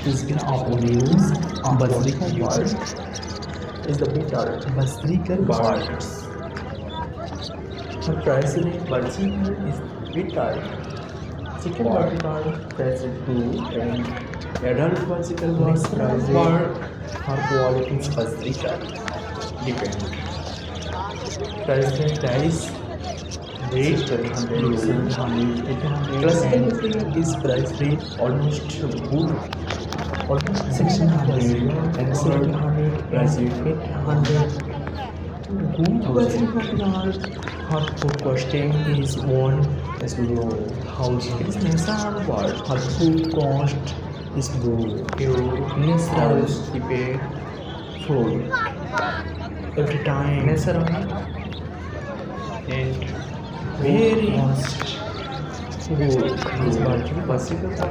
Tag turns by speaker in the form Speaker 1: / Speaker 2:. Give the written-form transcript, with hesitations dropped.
Speaker 1: Speaking of news, bagrigar word
Speaker 2: is the bitter
Speaker 1: bagrigar word.
Speaker 2: birds. The president Barzinger is bitter. Second
Speaker 1: Word.
Speaker 2: vertical president 2 and adult vertical was
Speaker 1: Next
Speaker 2: president
Speaker 1: word.
Speaker 2: for qualities
Speaker 1: Bagrigar.
Speaker 2: depend. President dies rate 700, 700, 800. Classical material is price rate almost good, almost 1600 and 700 price rate 800. Good price material for food costing is one as below. House it is natural word for food cost is low. Natural prepare food every time natural and very good. This particular